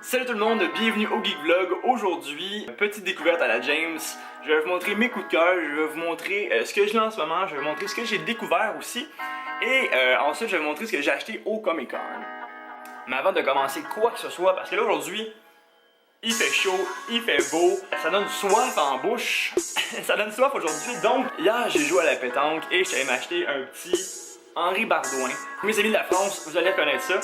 Salut tout le monde, bienvenue au Geek Vlog. Aujourd'hui, petite découverte à la James. Je vais vous montrer mes coups de cœur, je vais vous montrer ce que je lis en ce moment, je vais vous montrer ce que j'ai découvert aussi. Et ensuite, je vais vous montrer ce que j'ai acheté au Comic Con. Mais avant de commencer quoi que ce soit, parce que là aujourd'hui, il fait chaud, il fait beau, ça donne soif en bouche. Ça donne soif aujourd'hui. Donc, hier, j'ai joué à la pétanque et je suis allé m'acheter un petit Henri Bardouin. Mes amis de la France, vous allez reconnaître ça.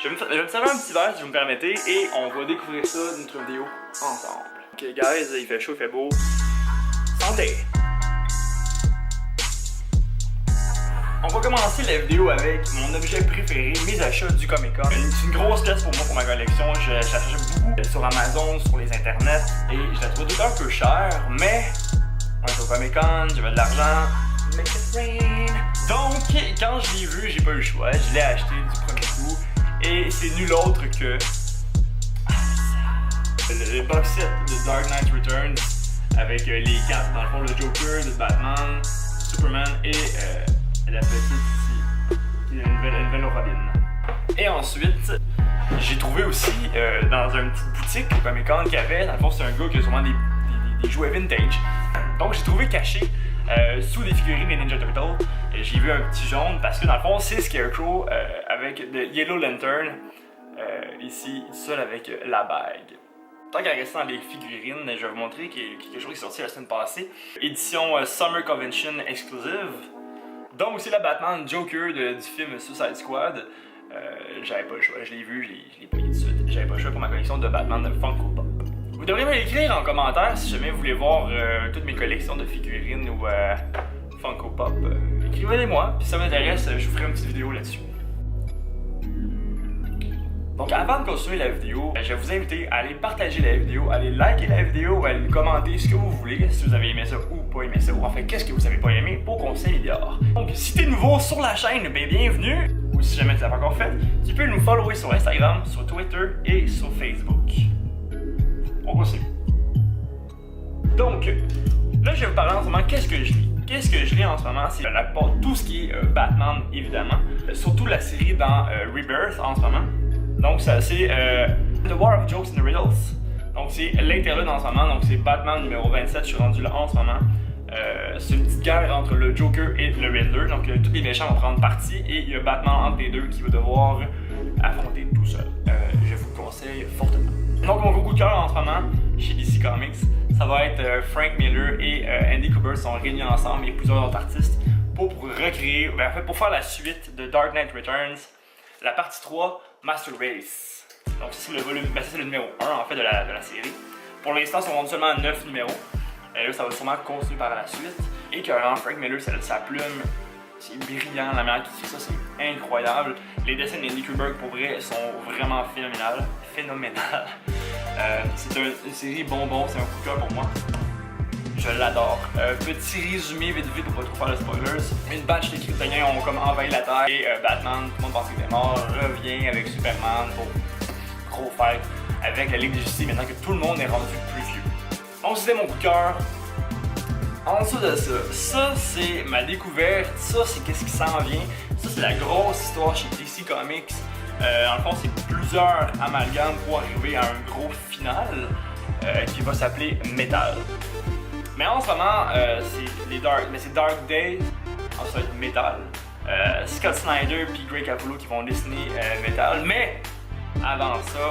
Je vais me servir un petit verre si vous me permettez et on va découvrir ça dans notre vidéo ensemble. Ok guys, il fait chaud, il fait beau. Santé! On va commencer la vidéo avec mon objet préféré, mes achats du Comic Con. C'est une grosse pièce pour moi, pour ma collection. Je l'achète beaucoup sur Amazon, sur les internets et je la trouve tout un peu chère, mais on est au Comic Con, j'avais de l'argent. Make it rain. Donc, quand je l'ai vu, j'ai pas eu le choix. Je l'ai acheté du premier coup. Et c'est nul autre que le box set de Dark Knight Returns avec les quatre, dans le fond, le Joker, le Batman, Superman et la petite ici, qui est une nouvelle Robin. Et ensuite, j'ai trouvé aussi dans une petite boutique au Comic Con qu'il y avait, dans le fond, c'est un gars qui a sûrement des jouets vintage. Donc, j'ai trouvé caché sous des figurines des Ninja Turtles. J'ai vu un petit jaune parce que dans le fond c'est Scarecrow avec le Yellow Lantern ici, seul avec la bague. Tant qu'à rester dans les figurines, je vais vous montrer quelque chose qui est sorti la semaine passée. Édition Summer Convention exclusive. Donc c'est la Batman Joker du film Suicide Squad. J'avais pas le choix, je l'ai vu, je l'ai payé tout de suite. J'avais pas le choix pour ma collection de Batman de Funko Pop. Vous devriez me l'écrire en commentaire si jamais vous voulez voir toutes mes collections de figurines ou Funko Pop. Écrivez-les-moi, puis si ça m'intéresse, je vous ferai une petite vidéo là-dessus. Donc avant de continuer la vidéo, je vais vous inviter à aller partager la vidéo, à aller liker la vidéo, à aller commenter ce que vous voulez, si vous avez aimé ça ou pas aimé ça, ou enfin qu'est-ce que vous avez pas aimé pour qu'on s'améliore. Donc si t'es nouveau sur la chaîne, ben bienvenue, ou si jamais tu l'as pas encore fait, tu peux nous follower sur Instagram, sur Twitter et sur Facebook. On continue. Donc, là je vais vous parler en ce moment qu'est-ce que je lis. Qu'est-ce que je lis en ce moment, c'est la plupart tout ce qui est Batman évidemment, surtout la série dans Rebirth en ce moment. Donc ça c'est The War of Jokes and Riddles. Donc c'est l'interlude en ce moment, donc c'est Batman numéro 27, je suis rendu là en ce moment. C'est une petite guerre entre le Joker et le Riddler, donc tous les méchants vont prendre parti et il y a Batman entre les deux qui va devoir affronter tout seul. Je vous le conseille fortement. Donc mon gros coup de cœur en ce moment chez DC Comics, ça va être Frank Miller et Andy Kubert sont réunis ensemble et plusieurs autres artistes pour recréer, en fait pour faire la suite de Dark Knight Returns, la partie 3, Master Race. Donc c'est le volume, c'est le numéro 1 en fait de la série. Pour l'instant, ils sont rendus seulement à 9 numéros. Et là, ça va sûrement continuer par la suite. Et carrément, Frank Miller, sa plume, c'est brillant, la manière qu'il fait ça, c'est incroyable. Les dessins d'Andy Kubert, pour vrai, sont vraiment phénoménales. C'est une série bonbon, c'est un coup de cœur pour moi. Je l'adore. Petit résumé vite pour pas trop faire de spoilers. Une batch de kryptoniens ont comme envahi la Terre et Batman, tout le monde pensait qu'il était mort, revient avec Superman pour gros fight avec la Ligue de Justice maintenant que tout le monde est rendu plus vieux. Donc c'était mon coup de cœur. En dessous de ça c'est ma découverte, ça c'est qu'est-ce qui s'en vient. Ça c'est la grosse histoire chez DC Comics. En fond c'est plusieurs amalgames pour arriver à un gros final qui va s'appeler Metal. Mais en ce moment c'est Dark Days, en ça va être Metal. Scott Snyder puis Greg Capullo qui vont dessiner Metal, mais avant ça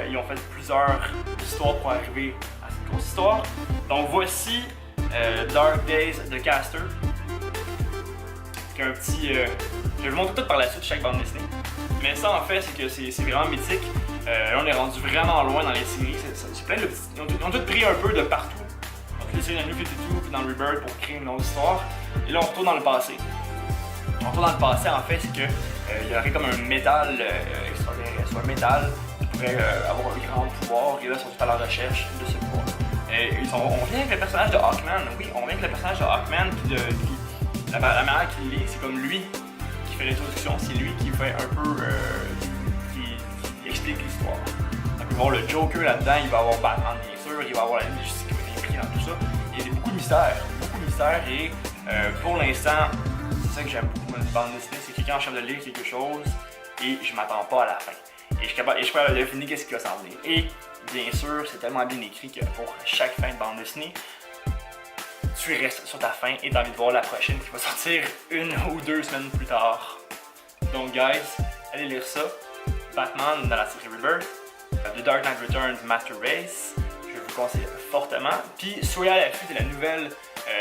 ils ont fait plusieurs histoires pour arriver à cette grosse histoire. Donc voici Dark Days de Caster. Qui est un petit. Je vais vous montrer tout par la suite chaque bande dessinée. Mais ça en fait c'est que c'est vraiment mythique. Là on est rendu vraiment loin dans les séries. C'est plein de petits. Ils ont tous pris un peu de partout. Donc les séries dans New 52 puis dans Rebirth pour créer une autre histoire. Et là on retourne dans le passé. On retourne dans le passé en fait c'est que il y aurait comme un métal extraterrestre, un métal qui pourrait avoir un grand pouvoir. Et là ils sont tous à la recherche de ce pouvoir. On vient avec le personnage de Hawkman, oui, on vient avec le personnage de Hawkman, puis la manière qu'il lit, c'est comme lui qui fait l'introduction, c'est lui qui fait un peu, qui explique l'histoire. Donc il va y avoir le Joker là-dedans, il va y avoir Batman bien sûr, il va y avoir la Ligue de Justice qui va être impris dans tout ça. Il y a beaucoup de mystères et pour l'instant, c'est ça que j'aime beaucoup dans une bande dessinée, c'est que quand je viens de lire quelque chose et je m'attends pas à la fin. Et je suis capable de deviner qu'est-ce qui va s'en venir. Et bien sûr, c'est tellement bien écrit que pour chaque fin de bande dessinée, tu restes sur ta fin et t'as envie de voir la prochaine qui va sortir 1 ou 2 semaines plus tard. Donc guys, allez lire ça. Batman dans la série Rebirth, The Dark Knight Returns Master Race, je vous conseille fortement. Puis soyez à l'affût de la nouvelle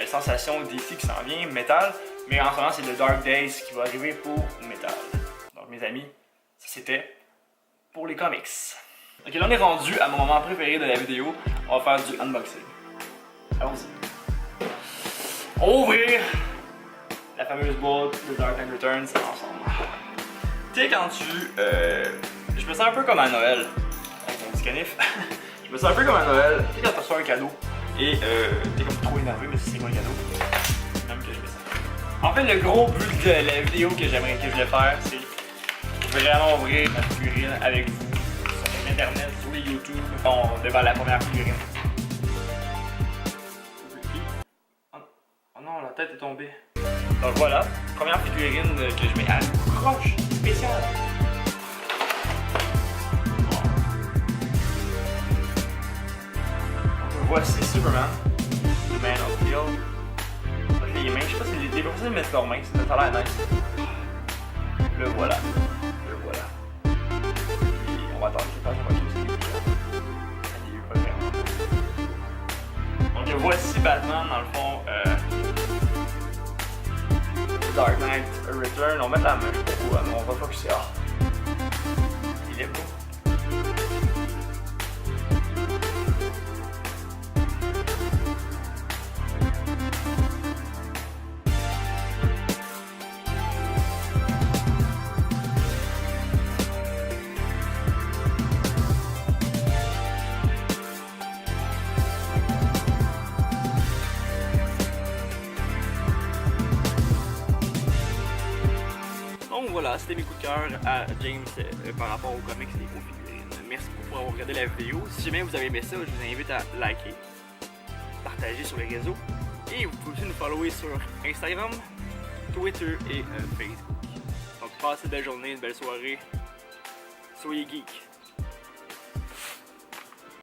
sensation DC qui s'en vient, Metal, mais en ce moment c'est The Dark Days qui va arriver pour Metal. Donc mes amis, ça c'était pour les comics. Ok, là on est rendu à mon moment préféré de la vidéo, on va faire du unboxing. Allons-y. On va ouvrir la fameuse boîte de Dark Knight Returns ensemble. Tu sais, quand je me sens un peu comme à Noël, avec mon petit canif. Je me sens un peu comme à Noël, tu sais, quand tu reçois un cadeau et t'es comme trop énervé, mais c'est quoi le cadeau? Même que je me sens. En fait, le gros but de la vidéo que je voulais faire, c'est vraiment ouvrir ma figurine avec vous sur internet, sur les YouTube, devant la première figurine. Oh non, la tête est tombée. Donc voilà, première figurine que je mets à croche spéciale. Voici Superman, Man of Steel. Les mains, je sais pas si les personnes mettent leurs mains, ça a l'air nice. Le voilà. Le voilà. Et on va attendre qu'il fasse un peu de donc voici Batman dans le fond. Dark Knight Return. On va mettre la main pour on va focuser. Il est beau. Donc voilà, c'était mes coups de cœur à James par rapport aux comics et aux figurines. Merci beaucoup pour avoir regardé la vidéo. Si jamais vous avez aimé ça, je vous invite à liker, partager sur les réseaux. Et vous pouvez aussi nous follower sur Instagram, Twitter et Facebook. Donc passez une belle journée, une belle soirée. Soyez geek.